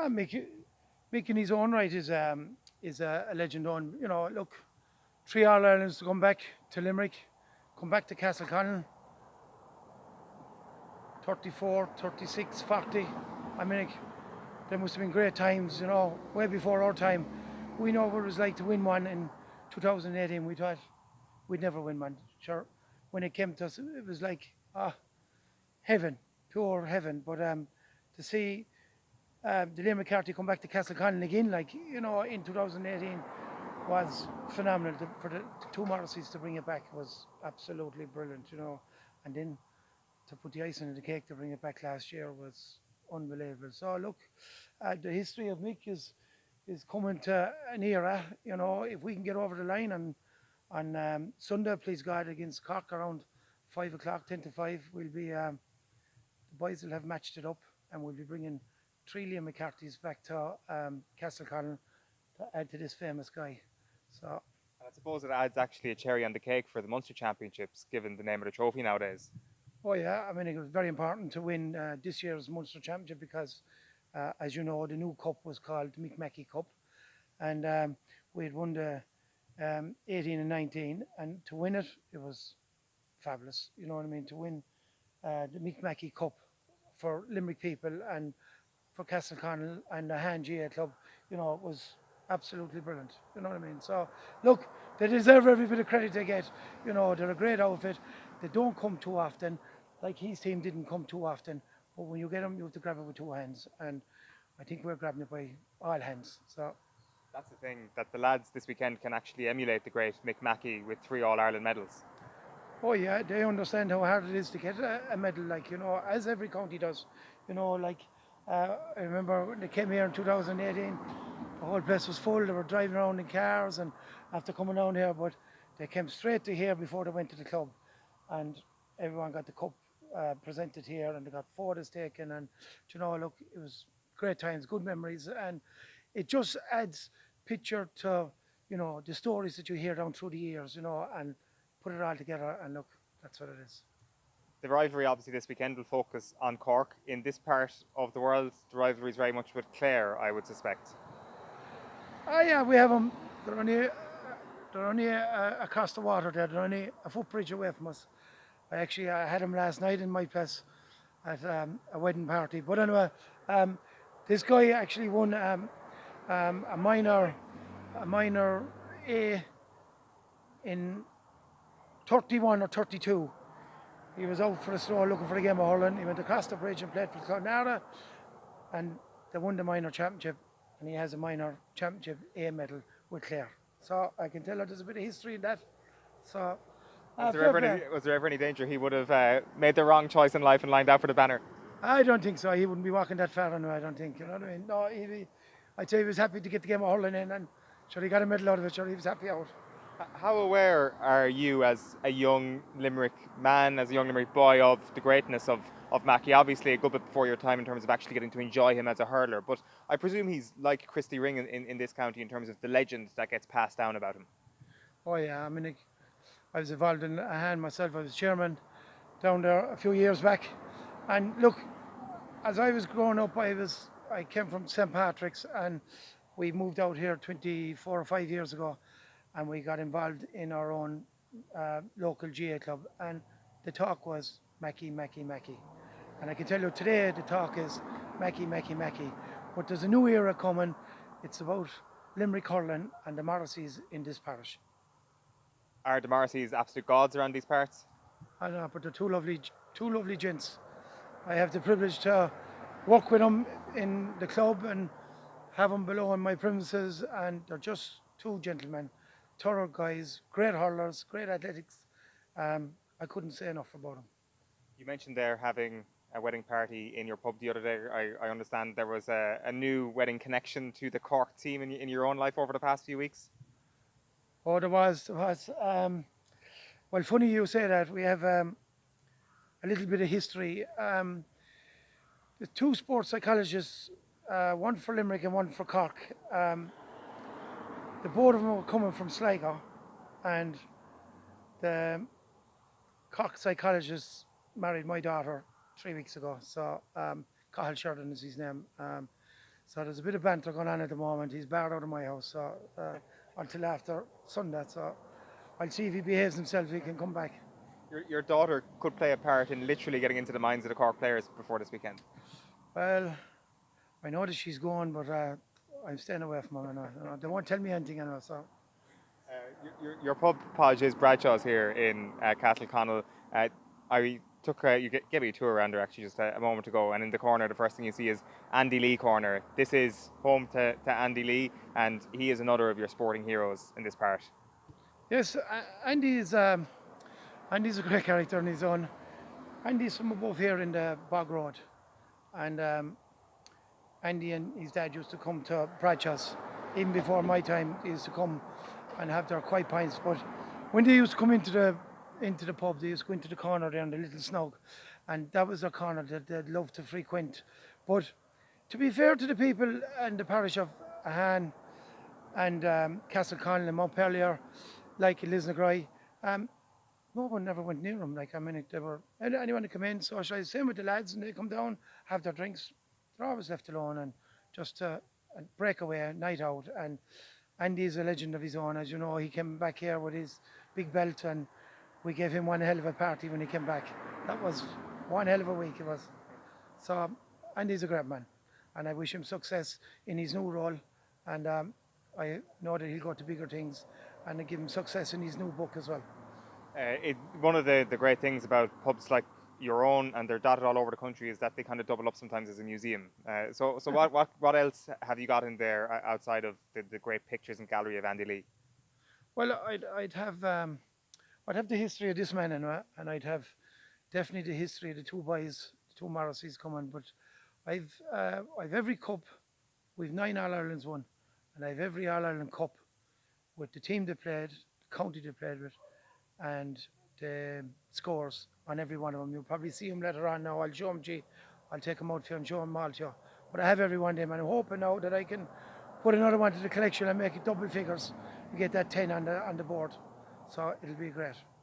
Mick in his own right is a legend on. Look, 3 All-Irelands to come back to Limerick, come back to Castleconn, 34, 36, 40. I mean, there must have been great times, way before our time. We know what it was like to win one in 2018. We thought we'd never win one. Sure, when it came to us, it was like, heaven, pure heaven. But to see the Liam McCarthy come back to Castleconn again, in 2018, was phenomenal. For the two Morrises to bring it back was absolutely brilliant, And then to put the icing on the cake to bring it back last year was unbelievable. So look, the history of Mick is coming to an era. If we can get over the line on Sunday, please God, against Cork around 5 o'clock, 10 to 5, we'll be the boys will have matched it up, and we'll be bringing 3 Liam McCarthy's back to Castleconn to add to this famous guy. So, and I suppose it adds actually a cherry on the cake for the Munster Championships, given the name of the trophy nowadays. Oh yeah, I mean, it was very important to win this year's Munster Championship because, as you know, the new cup was called the Mick Mackey Cup, and we had won the 18 and 19, and to win it, it was fabulous. You know what I mean? To win the Mick Mackey Cup for Limerick people and for Castleconn and the Han GA Club, it was absolutely brilliant. You know what I mean? So, look, they deserve every bit of credit they get. They're a great outfit. They don't come too often. Like his team didn't come too often. But when you get them, you have to grab it with 2 hands. And I think we're grabbing it by all hands. So that's the thing, that the lads this weekend can actually emulate the great Mick Mackey with 3 All-Ireland medals. Oh yeah, they understand how hard it is to get a medal, as every county does. I remember when they came here in 2018, the whole place was full. They were driving around in cars and after coming down here, but they came straight to here before they went to the club, and everyone got the cup presented here, and they got photos taken, and look, it was great times, good memories, and it just adds picture to the stories that you hear down through the years, and put it all together, and look, that's what it is. The rivalry obviously this weekend will focus on Cork. In this part of the world, the rivalry is very much with Clare, I would suspect. Oh yeah, we have them. They're only across the water there. They're only a footbridge away from us. I had them last night in my place at a wedding party. But anyway, this guy actually won a minor A in 31 or 32. He was out for a stroll looking for a game of hurling. He went across the bridge and played for Clonara, and they won the minor championship, and he has a minor championship A medal with Clare. So I can tell you there's a bit of history in that. So was there ever any danger he would have made the wrong choice in life and lined out for the banner? I don't think so. He wouldn't be walking that far anyway, I don't think. You know what I mean? No, I'd say he was happy to get the game of hurling in, and sure, he got a medal out of it. Sure, he was happy out. How aware are you as a young Limerick man, as a young Limerick boy, of the greatness of Mackey? Obviously a good bit before your time in terms of actually getting to enjoy him as a hurler, but I presume he's like Christy Ring in this county in terms of the legend that gets passed down about him. Oh yeah, I mean, I was involved in a hand myself. I was chairman down there a few years back, and look, as I was growing up, I came from St. Patrick's, and we moved out here 24 or 5 years ago, and we got involved in our own local GA club, and the talk was Mackey, Mackey, Mackey. And I can tell you today the talk is Mackey, Mackey, Mackey. But there's a new era coming. It's about Limerick hurling and the Morrises in this parish. Are the Morrises absolute gods around these parts? I know, but they're two lovely gents. I have the privilege to work with them in the club and have them below in my premises, and they're just two gentlemen. Thorough guys, great hurlers, great athletics. I couldn't say enough about them. You mentioned there having a wedding party in your pub the other day. I understand there was a new wedding connection to the Cork team in your own life over the past few weeks. Oh, there was. Well, funny you say that. We have a little bit of history. The two sports psychologists, one for Limerick and one for Cork, the both of them were coming from Sligo, and the Cork psychologist married my daughter 3 weeks ago. So Cathal Sheridan is his name. So there's a bit of banter going on at the moment. He's barred out of my house so, until after Sunday. So I'll see if he behaves himself, he can come back. Your daughter could play a part in literally getting into the minds of the Cork players before this weekend. Well, I know that she's going, but I'm staying away from her. They won't tell me anything, so. Your pub, Podge, is Bradshaw's here in Castle Connell. I took gave me a tour around there actually just a moment ago, and in the corner the first thing you see is Andy Lee corner. This is home to Andy Lee, and he is another of your sporting heroes in this part. Yes, Andy's a great character on his own. Andy's from above here in the Bog Road, and Andy and his dad used to come to Bradshaw's. Even before my time, they used to come and have their quiet pints. But when they used to come into the pub, they used to go into the corner there in the little snog, and that was their corner that they'd love to frequent. But to be fair to the people in the parish of Ahan and Castle Connell and Montpellier, like Lisnagrey, no one ever went near them. Like, I mean, they were anyone to come in, socialise. Same with the lads, and they come down, have their drinks. They're always left alone and just a breakaway night out. And Andy's a legend of his own, as you know. He came back here with his big belt, and we gave him one hell of a party when he came back. That was one hell of a week it was. So Andy's a great man, and I wish him success in his new role. And I know that he'll go to bigger things, and I give him success in his new book as well. One of the great things about pubs like your own, and they're dotted all over the country, is that they kind of double up sometimes as a museum. So what else have you got in there outside of the great pictures and gallery of Andy Lee? Well, I'd have the history of this man, and I'd have definitely the history of the two boys, the two Morrisseys coming. But I've every cup. We've 9 All Irelands won, and I've every All Ireland cup with the team they played, the county they played with, and the scores on every one of them. You'll probably see them later on now. I'll show them to you. I'll take them out for you and show them all to you. But I have every one of them, and I'm hoping now that I can put another one to the collection and make it double figures. We get that 10 on the board. So it'll be great.